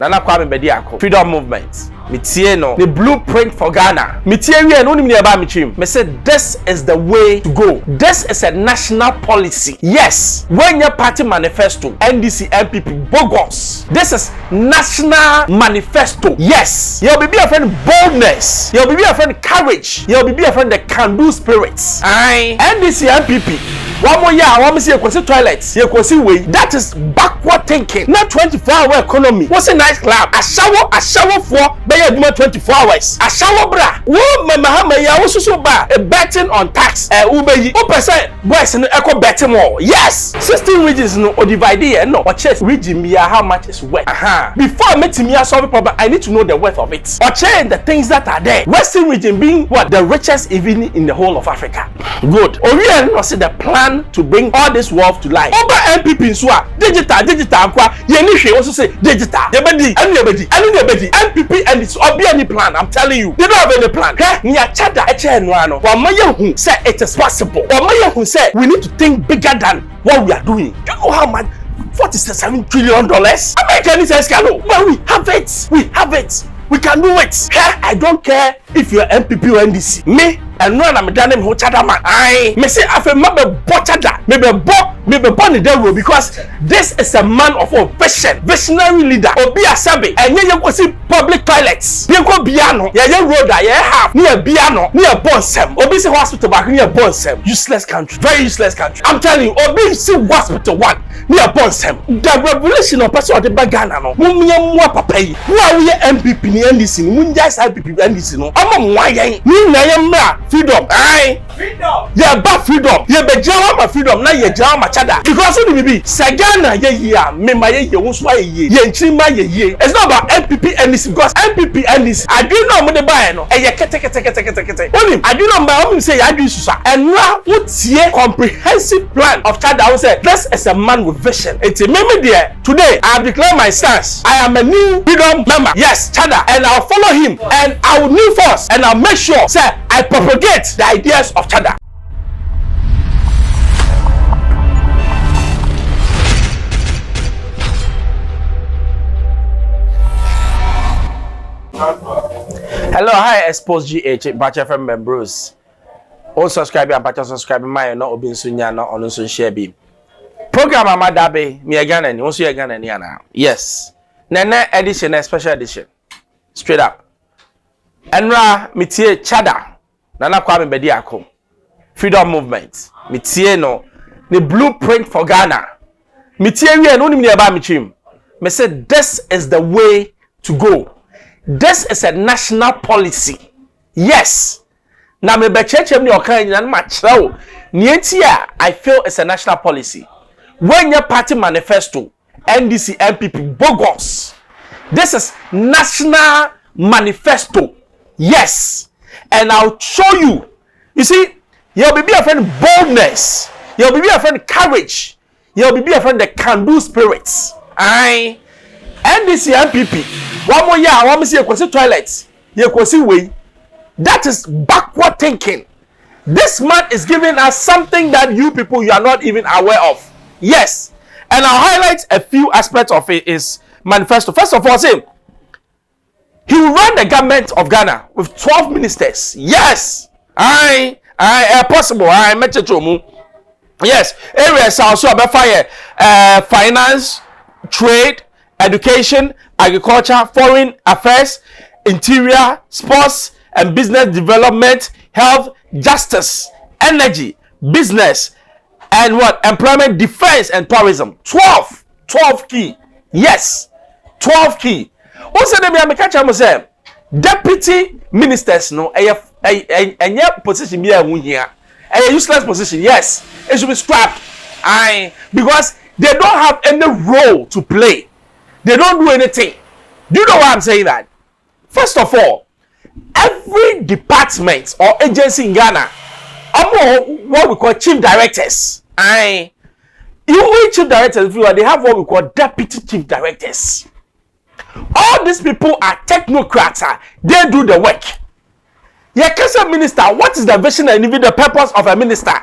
Nana Kwame Bediako, Freedom Movement. Mitie no, the blueprint for Ghana. Mitie we no nimni aba michim. Me say this is the way to go. This is a national policy. Yes, when your party manifesto, NDC, MPP, bogus. This is national manifesto. Yes, you'll be a friend boldness. You'll be a friend courage. You'll be a friend the can-do spirits. Aye, NDC, MPP. One more year, I want to see a toilets. You can see way. That is backward thinking. Not 24-hour economy. What's a nice club? A shower for. 24 hours. A shower bra. Wo mama ya wo so ba betting on tax. Ubeyi. 1% boys no echo betting more. Yes. 16 regions no o divide here no. Or chase region me how much is worth. Before meeting me solve problem, I need to know the worth of it. Or change the things that are there. Western region being what the richest even in the whole of Africa. Good. Oriel no see the plan to bring all this wealth to life. Over MPP so digital kwa ye ni hwe also say digital. Yebedi MPP and it's or be any plan. I'm telling you, they don't have any plan. Near Cheddar, who say it is possible. Who say we need to think bigger than what we are doing. You know how much? $47 trillion. American says, well, we have it. We can do it. I don't care if you're MPP or NDC. Me and no, I'm done him Cheddar man. I may say I feel maybe born in the because this is a man of a visionary leader. Obi Asabe and you go see public toilets. You go piano, yeah, road, yeah, half near piano, near Bonsem. Obi see hospital back near Bonsem. Useless country, very useless country. I'm telling you, Obi see hospital one near Bonsem. The revelation of person of the Ghana no. Mumia papa yi. Who are we MPP ni NDC? Munja MPP NDC no. Ama mwaye. Ni na yemra freedom. Aye. Freedom. Yeah, but freedom. Yeah, be jawa ma freedom na ye jawa ma Cheddar. Because when we be Sagana ye me ma ye wonswa ye nchima ye. It's not about MPP NDC because MPP NDC. I do know mo de buy no. E ye kete. Only I do know ma say I do susa. And now what ye comprehensive plan of Cheddar I will say this is a man with vision. It's a meme there. Today I have declared my stance. I am a new freedom member. Yes, Cheddar, and I'll follow him and I will move first and I'll make sure say I propagate the ideas of Cheddar. Hello, hi, Xposedgh, Batcha FM members. All subscribe and Batcha subscribe my no obin sunya no on share be. Program Amadabe, me again and also again and yana. Yes. Nene edition, a special edition. Straight up. Enra mitie Cheddar. Nana Kwame Bediako. Freedom Movement. Mitie no. The blueprint for Ghana. Mitie we no nimni aba michim. Me say this is the way to go. This is a national policy. Yes. Na me be chechem ni okan nyina ma chrawo. Nietia I feel it's a national policy. When your party manifesto, NDC, MPP, bogus. This is national manifesto. Yes. And I'll show you. You see, you'll be a friend boldness. You'll be a friend courage. You'll be a friend the can-do spirits. Aye. NDC, MPP. One more year, I want to see a toilets. You can see way. That is backward thinking. This man is giving us something that you people you are not even aware of. Yes. And I'll highlight a few aspects of his manifesto. First of all, say he will run the government of Ghana with 12 ministers. Yes. Possible. Yes. Areas also about fire, finance, trade, education, agriculture, foreign affairs, interior, sports and business development, health, justice, energy, business, and what? Employment, defense, and tourism. 12 key. Yes. 12 key. Also, the catch say deputy ministers no a position here. A useless position. Yes. It should be scrapped. Because they don't have any role to play. They don't do anything. Do you know why I'm saying that? First of all, every department or agency in Ghana, what we call chief directors. Even chief directors, they have what we call deputy chief directors. All these people are technocrats. They do the work. Yakasa minister, what is the vision and even the purpose of a minister?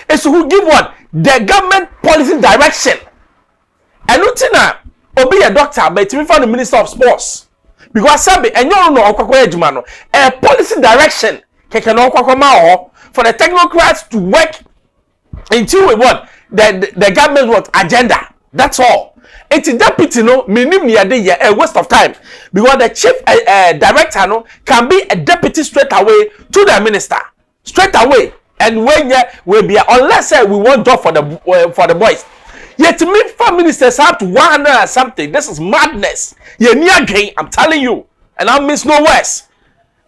It's to give what? The government policy direction. And obi a doctor but me find the minister of sports because sabi enyo no okwakwa adwuma no a policy direction keke no okwakwa ma for the technocrats to work into what the government what agenda. That's all. It's a deputy no minimum a waste of time because the chief director no can be a deputy straight away to the minister straight away, and when will be unless we want job for the boys. Yet me for ministers have to 100 and something. This is madness. You near gain, I'm telling you, and I miss no worse.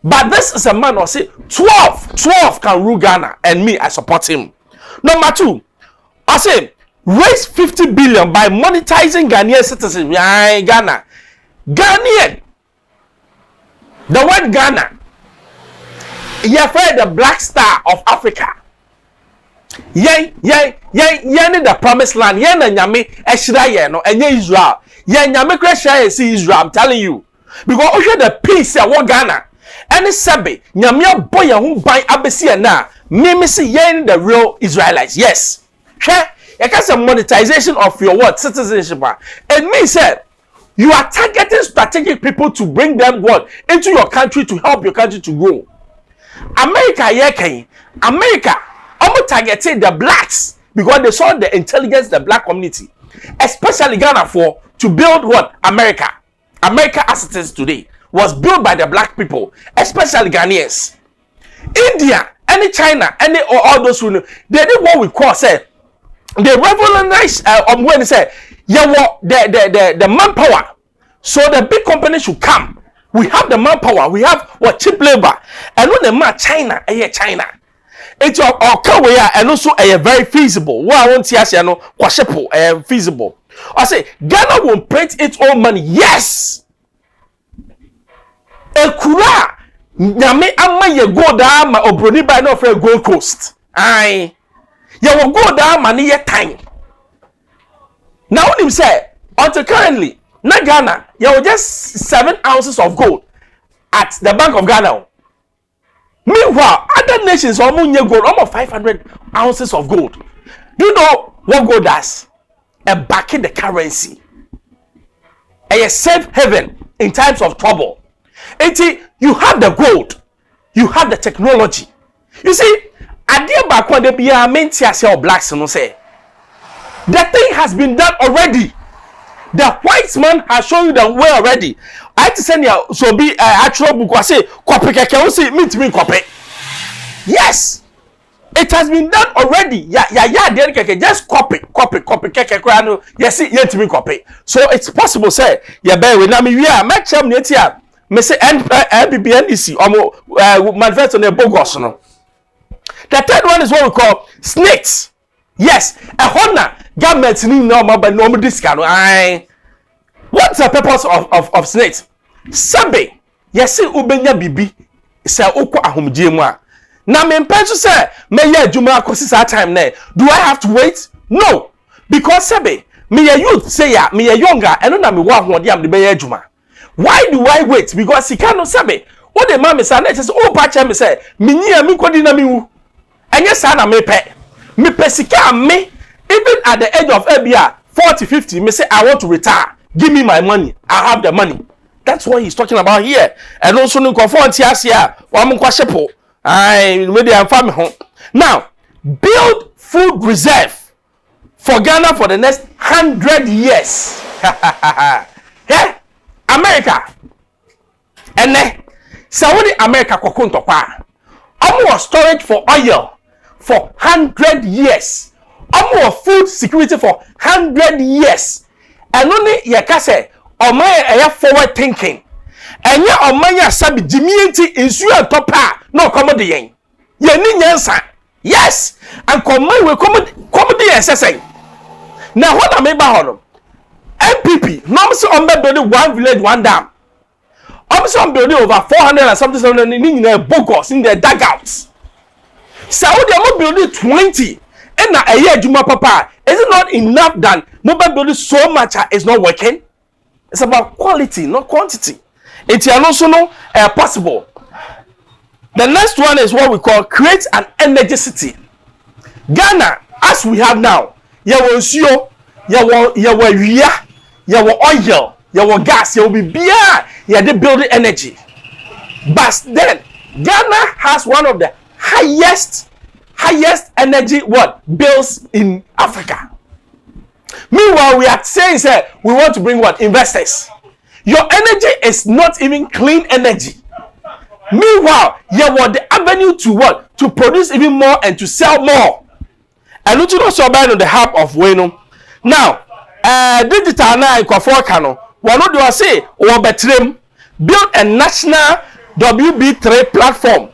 But this is a man who say 12 can rule Ghana, and me I support him. Number 2, I say raise 50 billion by monetizing Ghanaian citizens. Ghana. Ghanaian. The word Ghana. You afraid the black star of Africa. Yen the promised land. Yen na nyame eshira yen no enye Israel. Yen nyame kra share see Israel. I'm telling you. Because we the peace ya wo Ghana. Any sebe nyame boy hu ban abesi na. Me see yen the real Israelites. Yes. You can say monetization of your what citizenship, and me said you are targeting strategic people to bring them what into your country to help your country to grow. America almost targeted the blacks because they saw the intelligence, the black community, especially Ghana for to build what America as it is today was built by the black people, especially Ghanaians. India, any China, any all those who know, they did what we call say. They revolutionize when they say the manpower, so the big company should come. We have the manpower, we have what cheap labor, and when the man China, it's our way and also very feasible. What I want to say, no, quadruple feasible. I say Ghana will print its own money. Yes, Ekura nyame ama ye go down ma obroni by no for Gold Coast. Aye. You will go down money time. Now when him say until currently, na Ghana, you will just 7 ounces of gold at the Bank of Ghana. Meanwhile, other nations almost gold, almost 500 ounces of gold. Do you know what gold does? And backing the currency. A safe haven in times of trouble. You have the gold, you have the technology. You see. Adia bakwa de bia menti ase o blacks no say the thing has been done already. The white man has shown you the way already. I to send you so be actual book I say copy keke o say meet me copy. Yes, it has been done already. Ya de keke just copy keke kra no yes yet me copy. So it's possible say ya bear we na me wi a make sure me tia me say NBBNDC omo manifesto na bogus no. The third one is what we call snakes. Yes, a honor government need no more but no discount. What's the purpose of snakes? Sabe, yes, ubenya bibi say okwa ahomje mu a. Na me mpenso say me ya adwuma akosi sa time na. Do I have to wait? No. Because sabe, me ya youth say ya, me ya younger, eno na me wa hoode am de be ya adwuma. Why do I wait? Because he cannot sabe. What the man say na say oh pa me say, me nia me kodi na me wu. And yes, I me sika me even at the age of Abia 40, 50, me say I want to retire. Give me my money. I have the money. That's what he's talking about here. And also no conform here. Now, build food reserve for Ghana for the next 100 years. Yeah? America. And then Saudi America kokunto kwa. Almost storage for oil for 100 years. Almost food security for 100 years. And only yakase omaya forward thinking. And ya omaya sabi jimienti insuya topa no commode yen. Ye ni nyansa. Yes. And commode we commode yen sesen. Now what am I about? MPP. No say ombe building one village, one dam. I'm building over 400 and something in the bogus in the dugouts. Saudi am building 20. And now a year Juma Papa. Is it not enough than mobile building so much is not working? It's about quality, not quantity. It's also no possible. The next one is what we call create an energy city. Ghana, as we have now, your oil, your gas, your be beer, yeah, they build energy. But then Ghana has one of the highest energy bills in Africa. Meanwhile, we are saying we want to bring investors. Your energy is not even clean energy. Meanwhile, you want the avenue to to produce even more and to sell more. And you know so by the help of Weno. Now, digital now one of you say build a national WB3 platform.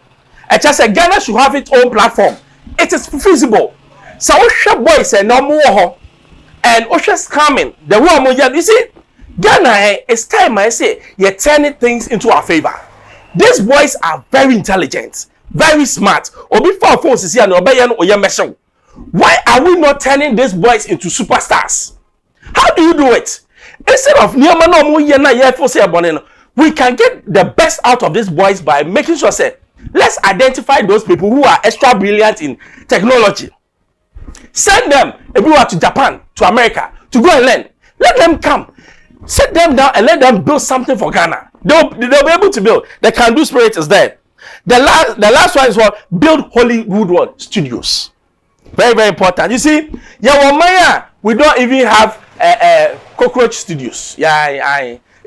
I just say Ghana should have its own platform. It is feasible. So Osha boys say no more and Osha's coming. The one you see, Ghana it's time I say you're turning things into our favor. These boys are very intelligent, very smart. Or before phones is here and obey. Why are we not turning these boys into superstars? How do you do it? Instead of we can get the best out of these boys by making sure let's identify those people who are extra brilliant in technology. Send them everywhere to Japan, to America, to go and learn. Let them come. Sit them down and let them build something for Ghana. They'll be able to build. The can-do spirit is there. The last one is build Hollywood studios. Very, very important. You see, we don't even have cockroach studios.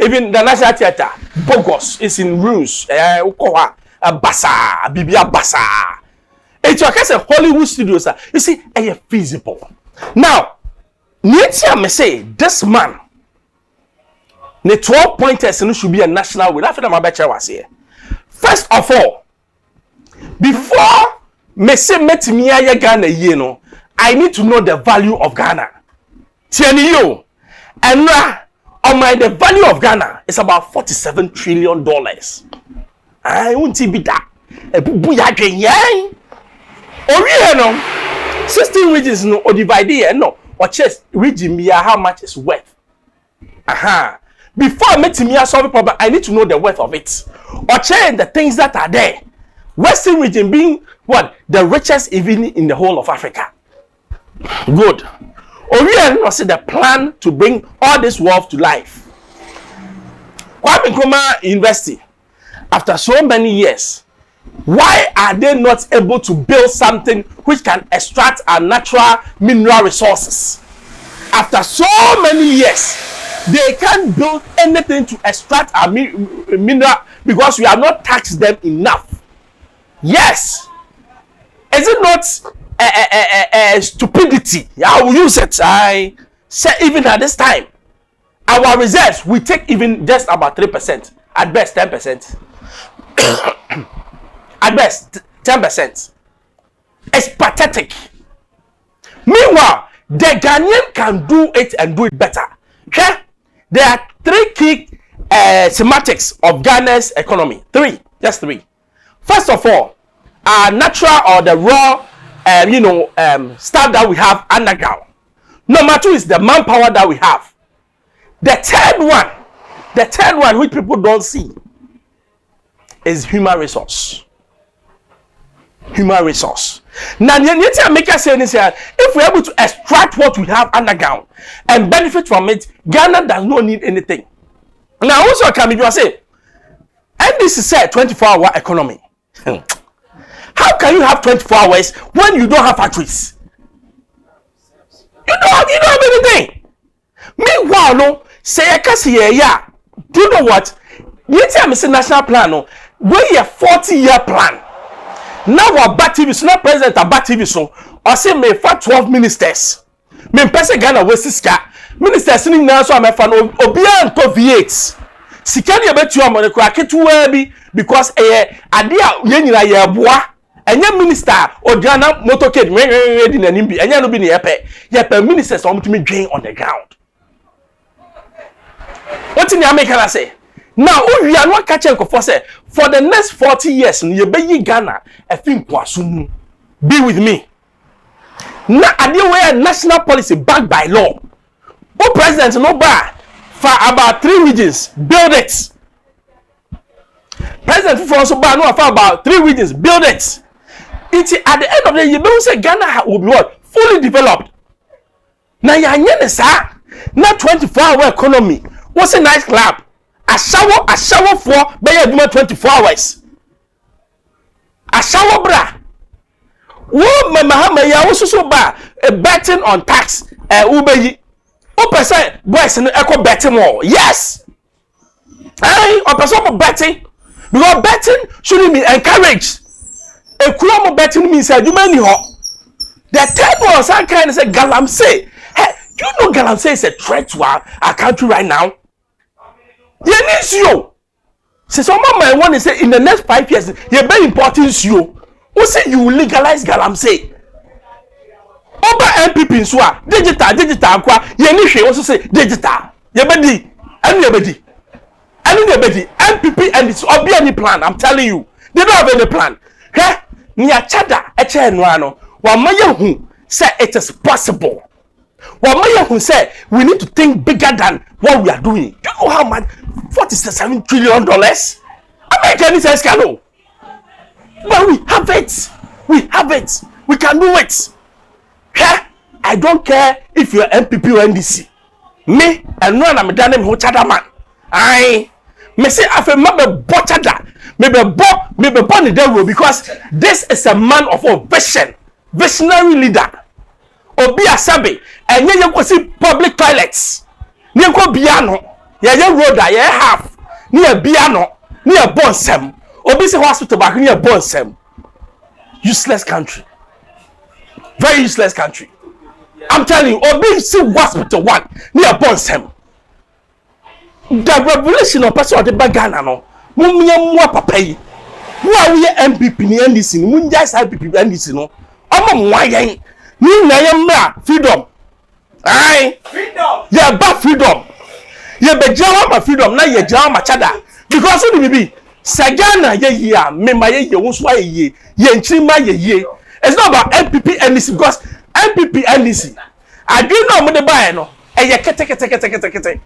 Even the National Theatre, Bogos, is in ruins. Basa, Bibia Basa. It's your case of Hollywood studios. You see, feasible. Now, Nietzsche may say, this man, the 12 pointers should be a national will. After my bachelor was here. First of all, before me say me Ghana, I need to know the value of Ghana. Tieni yo, and the value of Ghana is about $47 trillion. I won't be that. Or 16 regions or divided or chess region how much is worth. Before I meet me solve a problem, I need to know the worth of it. Or change the things that are there. Western region being the richest even in the whole of Africa. Good. Or we are not see the plan to bring all this wealth to life. Kwame University, after so many years, why are they not able to build something which can extract our natural mineral resources? After so many years, they can't build anything to extract our mineral because we have not taxed them enough. Yes. Is it not stupidity? I will use it. I say even at this time, our reserves, we take even just about 3%. At best, 10%. At best, 10%. It's pathetic. Meanwhile, the Ghanaian can do it and do it better. Okay? There are 3 key thematics of Ghana's economy. 3, just 3. First of all, our natural or the raw, stuff that we have underground. Number 2 is the manpower that we have. The third one which people don't see is human resource. Human resource. Now, if we're able to extract what we have underground and benefit from it, Ghana does not need anything. Now, also, can you say, and this is a 24-hour economy. How can you have 24 hours when you don't have factories? You don't have anything. Meanwhile, no, say do you know what? You tell me say national plan, no, we a 40-year plan. Now our back TV, so not president a back TV so, or say me for 12 ministers. Me person Ghana Wesiska. Ministers sitting now so I'm a fan of Obian to V8. Sikani bet you among the crack to because idea yenina ye bois. And your minister or Ghana motorcade ready in an imbi and you be near pe ministers want to me drain on the ground. What in the American say? Now we are not catching for the next 40 years you be Ghana I think kwasum be with me. Now idea where national policy backed by law. Oh president no bad for about 3 regions build it. President for also bad no for about 3 regions build it. It's at the end of the day, you don't say Ghana will be what? Fully developed. Now, you are sir. Not 24-hour economy. What's a nice club? A shower for by 24 hours. A shower bra. Wo mama ya wo so ba betting on tax ubeyi. O person boys no echo betting more. Yes. Hey, o person betting because betting shouldn't be encouraged. A kulomo betting means you many ho. The third one some kind of say galamsey. Hey, do you know galamsey is a threat to our country right now? Yes, you. Say some mama want to say in the next 5 years, you very important you. Who say you will legalize galamsey? Oba MPP nso digital kwa ye ni hwe also say digital. Ye bedi, MPP and it's obi any plan. I'm telling you. They don't have any plan. He near Cheddar eche no ano. Wa maye hu say it is possible. Wa maye hu say we need to think bigger than what we are doing. Do you know how much $47 trillion? American says no. But we have it. We can do it. I don't care if you're MPP or NDC. Me and one I'm done who Cheddar man. I me say I feel maybe Cheddar. Maybe born in the because this is a man of a vision. Visionary leader. Obi asabe and you go see public toilets. Near go piano. Yeah, road yeah half. Near piano. Near Bonsem. Obi say hospital back near Bonsem. Useless country. Very useless country. I'm telling you, Obi see hospital one near Bonsem. The revelation of person of the Bagana no. Mumia mwa papai. Who are we MPP ni NDC? Munja is MPP NDC no. Ama mwayen. Ni na yemra freedom. Aye. Freedom. Yeah, but freedom. Yeah, be jawa ma freedom na ye jawa ma Cheddar. Because who do be? Sagana ye ya mema ye wonswa ye nchima ye. It's not about MPP NDC because MPP NDC. I do know mo de buy no. Eye kete.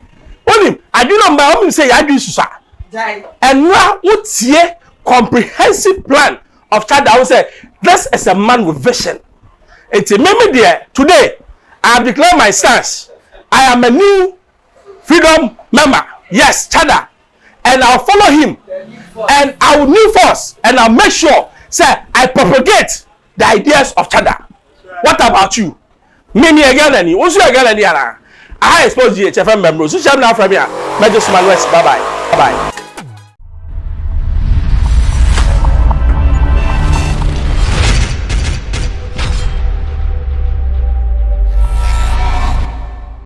Onim, I do know ma say ya do susa. And now what's here comprehensive plan of Cheddar will say this is a man with vision. It's a memory there. Today, I have declared my stance. I am a new freedom member. Yes, Cheddar. And I'll follow him. And I will new force. And I'll make sure, sir, I propagate the ideas of Cheddar. What about you? Many again and you. Also again and I Xposed GHFM members. So shall now from here. Major Small West. Bye bye. Bye bye.